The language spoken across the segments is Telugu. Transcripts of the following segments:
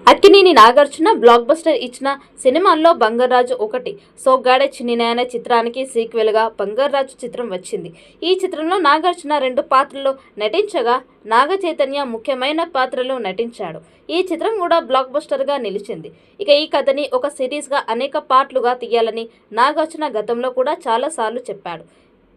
అక్కినేని నాగార్జున బ్లాక్ బస్టర్ ఇచ్చిన సినిమాల్లో బంగారాజు ఒకటి. సోగ్గాడే చిన్నినాయన చిత్రానికి సీక్వెల్ గా బంగారాజు చిత్రం వచ్చింది. ఈ చిత్రంలో నాగార్జున 2 పాత్రల్లో నటించగా నాగ చైతన్య ముఖ్యమైన పాత్రలో నటించాడు. ఈ చిత్రం కూడా బ్లాక్ బస్టర్ గా నిలిచింది. ఇక ఈ కథని ఒక సిరీస్ గా అనేక పార్ట్లుగా తీయాలని నాగార్జున గతంలో కూడా చాలా సార్లు చెప్పాడు.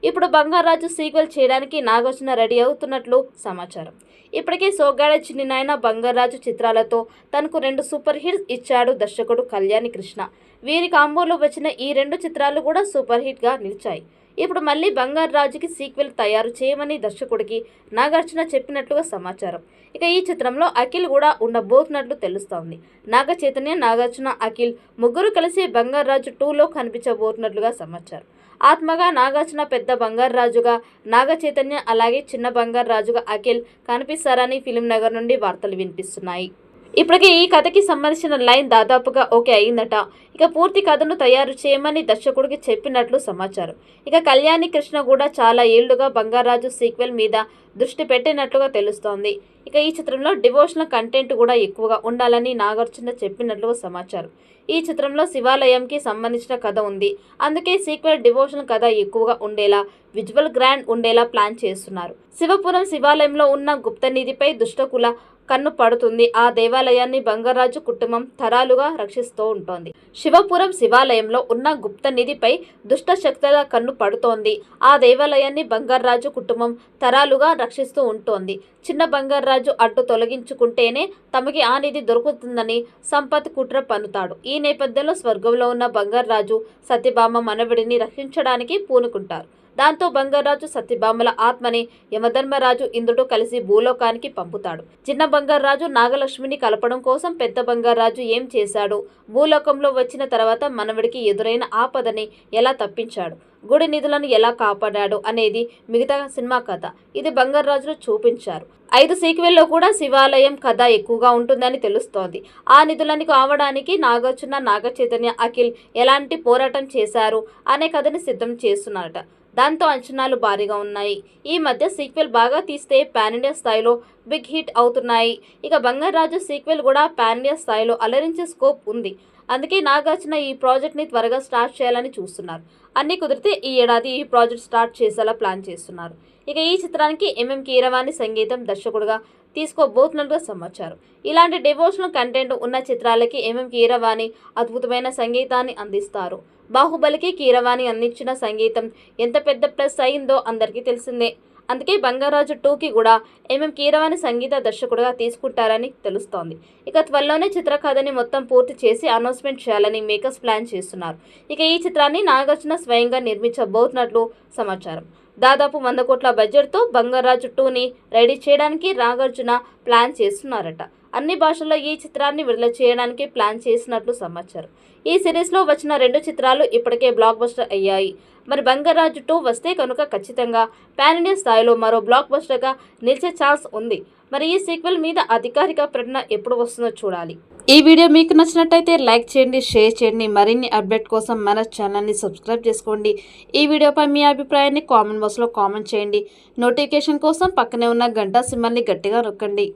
ఇప్పుడు బంగారాజు సీక్వెల్ చేయడానికి నాగార్జున రెడీ అవుతున్నట్లు సమాచారం. ఇప్పటికే సోగ్గాడే చిన్నినాయన, బంగారాజు చిత్రాలతో తనకు 2 సూపర్ హిట్స్ ఇచ్చాడు దర్శకుడు కళ్యాణి కృష్ణ. వీరి కాంబోలో వచ్చిన ఈ 2 చిత్రాలు కూడా సూపర్ హిట్ గా నిలిచాయి. ఇప్పుడు మళ్ళీ బంగారాజుకి సీక్వెల్ తయారు చేయమని దర్శకుడికి నాగార్జున చెప్పినట్లుగా సమాచారం. ఇక ఈ చిత్రంలో అఖిల్ కూడా ఉండబోతున్నట్లు తెలుస్తోంది. నాగ చైతన్య, నాగార్జున, అఖిల్ ముగ్గురు కలిసి బంగారాజు 2లో కనిపించబోతున్నట్లుగా సమాచారం. ఆత్మగా నాగార్జున పెద్ద బంగారాజుగా, నాగ చైతన్య అలాగే చిన్న బంగారాజుగా అఖిల్ కనిపిస్తారని ఫిల్మ్ నగర్ నుండి వార్తలు వినిపిస్తున్నాయి. ఇప్పటికే ఈ కథకి సంబంధించిన లైన్ దాదాపుగా ఓకే అయిందట. ఇక పూర్తి కథను తయారు చేయమని దర్శకుడికి చెప్పినట్లు సమాచారం. ఇక కళ్యాణి కృష్ణ కూడా చాలా ఏళ్లుగా బంగారాజు సీక్వెల్ మీద దృష్టి పెట్టినట్లుగా తెలుస్తోంది. ఇక ఈ చిత్రంలో డివోషనల్ కంటెంట్ కూడా ఎక్కువగా ఉండాలని నాగార్జున చెప్పినట్లుగా సమాచారం. ఈ చిత్రంలో శివాలయంకి సంబంధించిన కథ ఉంది. అందుకే సీక్వెల్ డివోషనల్ కథ ఎక్కువగా ఉండేలా, విజువల్ గ్రాండ్ ఉండేలా ప్లాన్ చేస్తున్నారు. శివపురం శివాలయంలో ఉన్న గుప్తనిధిపై దుష్టకుల కన్ను పడుతుంది. ఆ దేవాలయాన్ని బంగారాజు కుటుంబం తరాలుగా రక్షిస్తూ ఉంటుంది. శివపురం శివాలయంలో ఉన్న గుప్త నిధిపై దుష్ట శక్తుల కన్ను పడుతోంది. ఆ దేవాలయాన్ని బంగారాజు కుటుంబం తరాలుగా రక్షిస్తూ ఉంటోంది. చిన్న బంగారాజు అడ్డు తొలగించుకుంటేనే తమకి ఆ నిధి దొరుకుతుందని సంపత్ కుట్ర పన్నుతాడు. ఈ నేపథ్యంలో స్వర్గంలో ఉన్న బంగారాజు సత్యభామ మనవడిని రక్షించడానికి పూనుకుంటారు. దాంతో బంగారాజు సత్యభామల ఆత్మని యమధర్మరాజు ఇంద్రుడు కలిసి భూలోకానికి పంపుతాడు. చిన్న బంగారాజు నాగలక్ష్మిని కలపడం కోసం పెద్ద బంగారాజు ఏం చేశాడు, భూలోకంలో వచ్చిన తర్వాత మనవడికి ఎదురైన ఆపదని ఎలా తప్పించాడు, గుడి నిధులను ఎలా కాపాడాడు అనేది మిగతా సినిమా కథ. ఇది బంగారాజును చూపించారు. 5 సీక్వెల్లో కూడా శివాలయం కథ ఎక్కువగా ఉంటుందని తెలుస్తోంది. ఆ నిధులను కావడానికి నాగార్జున, నాగ చైతన్య, అఖిల్ ఎలాంటి పోరాటం చేశారు అనే కథని సిద్ధం చేస్తున్నారట. దాంతో అంచనాలు భారీగా ఉన్నాయి. ఈ మధ్య సీక్వెల్ బాగా తీస్తే పాన్ ఇండియా స్థాయిలో బిగ్ హిట్ అవుతున్నాయి. ఇక బంగారాజు సీక్వెల్ కూడా పాన్ ఇండియా స్థాయిలో అలరించే స్కోప్ ఉంది. అందుకే నాగార్జున ఈ ప్రాజెక్ట్ని త్వరగా స్టార్ట్ చేయాలని చూస్తున్నారు. అన్నీ కుదిరితే ఈ ఏడాది ఈ ప్రాజెక్ట్ స్టార్ట్ చేసేలా ప్లాన్ చేస్తున్నారు. ఇక ఈ చిత్రానికి ఎంఎం కీరవాణి సంగీతం దర్శకుడుగా తీసుకోబోతున్నట్టుగా సమాచారం. ఇలాంటి డివోషనల్ కంటెంట్ ఉన్న చిత్రాలకి ఎంఎం కీరవాణి అద్భుతమైన సంగీతాన్ని అందిస్తారు. బాహుబలికి కీరవాణి అందించిన సంగీతం ఎంత పెద్ద ప్లస్ అయిందో అందరికీ తెలిసిందే. అందుకే బంగారాజు 2కి కూడా ఎంఎం కీరవాణి సంగీత దర్శకుడుగా తీసుకుంటారని తెలుస్తోంది. ఇక త్వరలోనే చిత్రకథని మొత్తం పూర్తి చేసి అనౌన్స్మెంట్ చేయాలని మేకర్స్ ప్లాన్ చేస్తున్నారు. ఇక ఈ చిత్రాన్ని నాగార్జున స్వయంగా నిర్మించబోతున్నట్లు సమాచారం. దాదాపు 100 కోట్ల బడ్జెట్తో బంగారాజు 2ని రెడీ చేయడానికి నాగార్జున ప్లాన్ చేస్తున్నారట. అన్ని భాషల్లో ఈ చిత్రాన్ని విడుదల చేయడానికి ప్లాన్ చేసినట్లు సమాచారం. ఈ సిరీస్లో వచ్చిన 2 చిత్రాలు ఇప్పటికే బ్లాక్ బస్టర్ అయ్యాయి. మరి బంగారాజు 2 వస్తే కనుక ఖచ్చితంగా పాన్ ఇండియా స్థాయిలో మరో బ్లాక్ బస్టర్గా నిలిచే ఛాన్స్ ఉంది. మరి ఈ సీక్వెల్ మీద అధికారిక ప్రకటన ఎప్పుడు వస్తుందో చూడాలి. ఈ వీడియో మీకు నచ్చినట్టయితే లైక్ చేయండి, షేర్ చేయండి. మరిన్ని అప్డేట్ కోసం మన ఛానల్ని సబ్స్క్రైబ్ చేసుకోండి. ఈ వీడియోపై మీ అభిప్రాయాన్ని కామెంట్ బాక్స్లో కామెంట్ చేయండి. నోటిఫికేషన్ కోసం పక్కనే ఉన్న గంట సింబల్ని గట్టిగా నొక్కండి.